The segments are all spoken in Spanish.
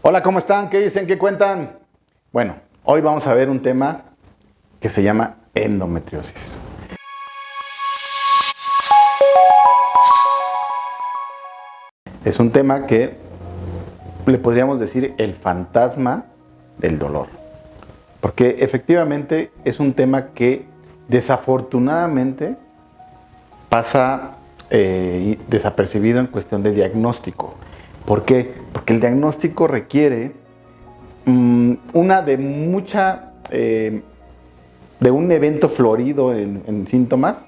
Hola, ¿cómo están? ¿Qué dicen? ¿Qué cuentan? Bueno, hoy vamos a ver un tema que se llama endometriosis. Es un tema que le podríamos decir el fantasma del dolor. Porque efectivamente es un tema que desafortunadamente pasa desapercibido en cuestión de diagnóstico. ¿Por qué? Porque el diagnóstico requiere de un evento florido en síntomas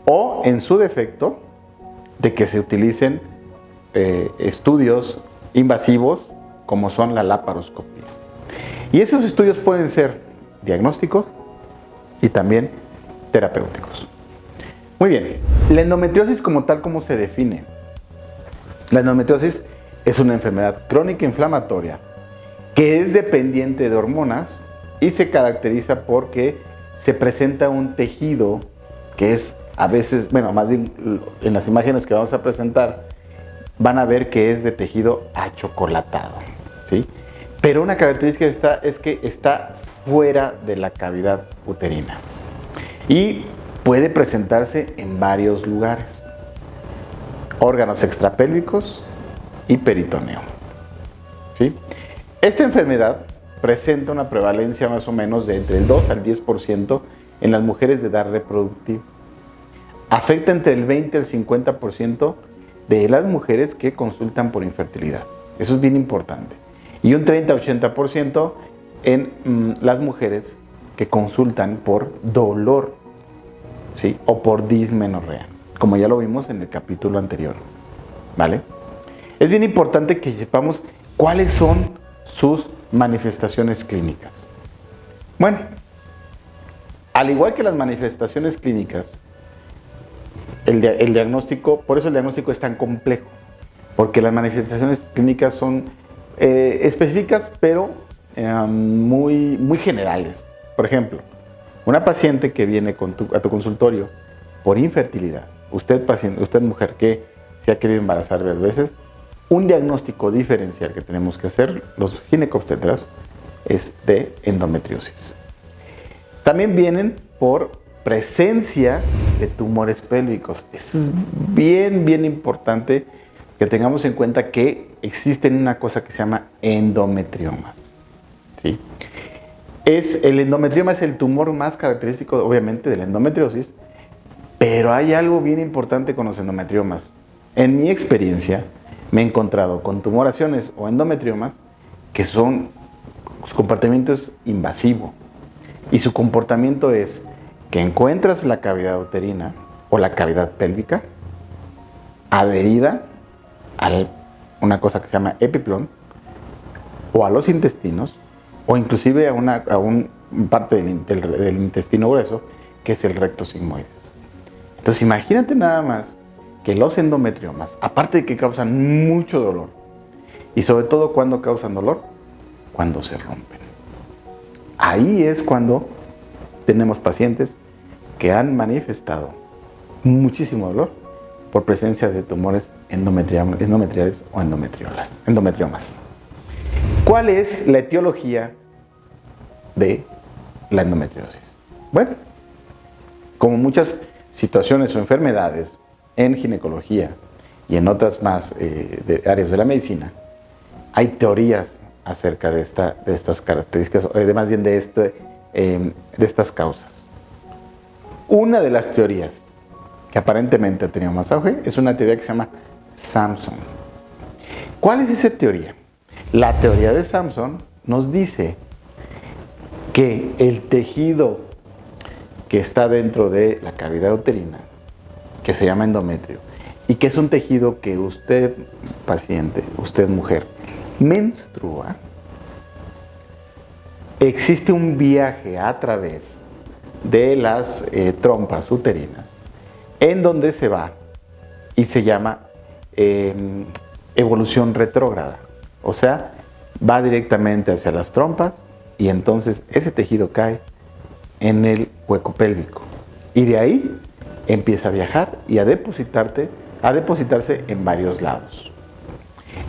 o, en su defecto, de que se utilicen estudios invasivos como son la laparoscopía. Y esos estudios pueden ser diagnósticos y también terapéuticos. Muy bien, la endometriosis como tal, ¿cómo se define? La endometriosis es una enfermedad crónica inflamatoria que es dependiente de hormonas y se caracteriza porque se presenta un tejido que es a veces, más bien en las imágenes que vamos a presentar, van a ver que es de tejido achocolatado, ¿sí? Pero una característica es que está fuera de la cavidad uterina y puede presentarse en varios lugares: órganos extrapélvicos y peritoneo, ¿sí? Esta enfermedad presenta una prevalencia más o menos de entre el 2 al 10% en las mujeres de edad reproductiva. Afecta entre el 20 al 50% de las mujeres que consultan por infertilidad. Eso es bien importante. Y un 30 a 80% en las mujeres que consultan por dolor, ¿sí? O por dismenorrea, como ya lo vimos en el capítulo anterior, ¿vale? Es bien importante que sepamos cuáles son sus manifestaciones clínicas. Bueno, al igual que las manifestaciones clínicas, el diagnóstico, por eso el diagnóstico es tan complejo, porque las manifestaciones clínicas son específicas, pero muy generales. Por ejemplo, una paciente que viene a tu consultorio por infertilidad, usted mujer que se ha querido embarazar varias veces, un diagnóstico diferencial que tenemos que hacer los ginecobstetras es de endometriosis. También vienen por presencia de tumores pélvicos. Es bien importante que tengamos en cuenta que existen una cosa que se llama endometriomas, ¿sí? El endometrioma es el tumor más característico, obviamente, de la endometriosis, pero hay algo bien importante con los endometriomas. En mi experiencia, me he encontrado con tumoraciones o endometriomas que su comportamiento es invasivo. Y su comportamiento es que encuentras la cavidad uterina o la cavidad pélvica adherida a una cosa que se llama epiplón, o a los intestinos, o inclusive a una parte del intestino grueso, que es el recto sigmoides. Entonces imagínate nada más que los endometriomas, aparte de que causan mucho dolor, y sobre todo, ¿cuándo causan dolor? Cuando se rompen. Ahí es cuando tenemos pacientes que han manifestado muchísimo dolor por presencia de tumores endometriales o endometriomas. ¿Cuál es la etiología de la endometriosis? Bueno, como muchas situaciones o enfermedades en ginecología y en otras más áreas de la medicina, hay teorías acerca de estas características, más bien de estas causas. Una de las teorías que aparentemente ha tenido más auge es una teoría que se llama Sampson. ¿Cuál es esa teoría? La teoría de Sampson nos dice que el tejido que está dentro de la cavidad uterina, que se llama endometrio, y que es un tejido que usted, paciente, usted mujer, menstrua, existe un viaje a través de las trompas uterinas en donde se va y se llama evolución retrógrada. O sea, va directamente hacia las trompas y entonces ese tejido cae en el hueco pélvico. Y de ahí empieza a viajar y a depositarse en varios lados.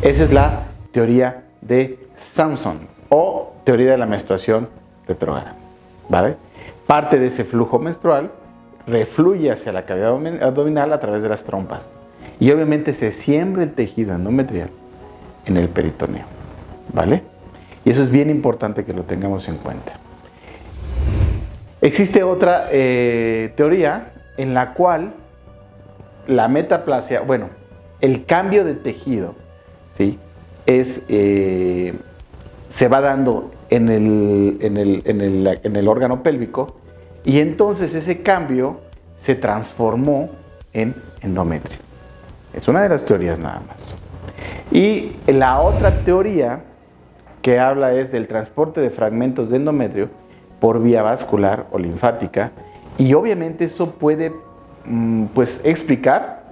Esa es la teoría de Sampson o teoría de la menstruación retrógrada, ¿vale? Parte de ese flujo menstrual refluye hacia la cavidad abdominal a través de las trompas y obviamente se siembra el tejido endometrial en el peritoneo, ¿vale? Y eso es bien importante que lo tengamos en cuenta. Existe otra teoría en la cual la metaplasia, bueno, el cambio de tejido, ¿sí? Se va dando en el órgano pélvico y entonces ese cambio se transformó en endometrio. Es una de las teorías nada más. Y la otra teoría que habla es del transporte de fragmentos de endometrio por vía vascular o linfática y obviamente eso puede pues explicar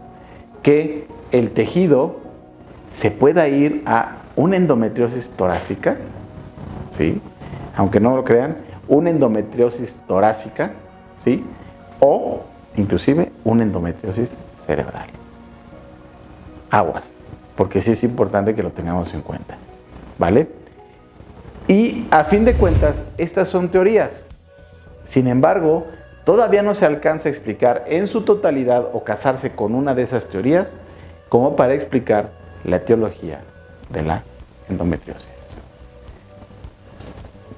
que el tejido se pueda ir a una endometriosis torácica, ¿sí? Aunque no lo crean, una endometriosis torácica, ¿sí? O inclusive una endometriosis cerebral. Aguas, porque sí es importante que lo tengamos en cuenta, ¿vale? Y a fin de cuentas, estas son teorías. Sin embargo, todavía no se alcanza a explicar en su totalidad o casarse con una de esas teorías como para explicar la etiología de la endometriosis.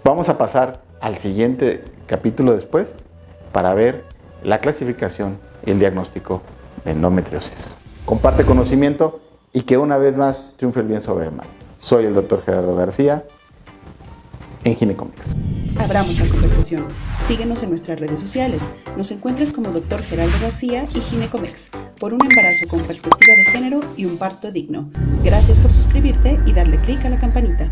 Vamos a pasar al siguiente capítulo después para ver la clasificación y el diagnóstico de endometriosis. Comparte conocimiento y que una vez más triunfe el bien sobre el mal. Soy el Dr. Gerardo García en Ginecomex. Abramos la conversación. Síguenos en nuestras redes sociales. Nos encuentras como Dr. Gerardo García y Ginecomex, por un embarazo con perspectiva de género y un parto digno. Gracias por suscribirte y darle clic a la campanita.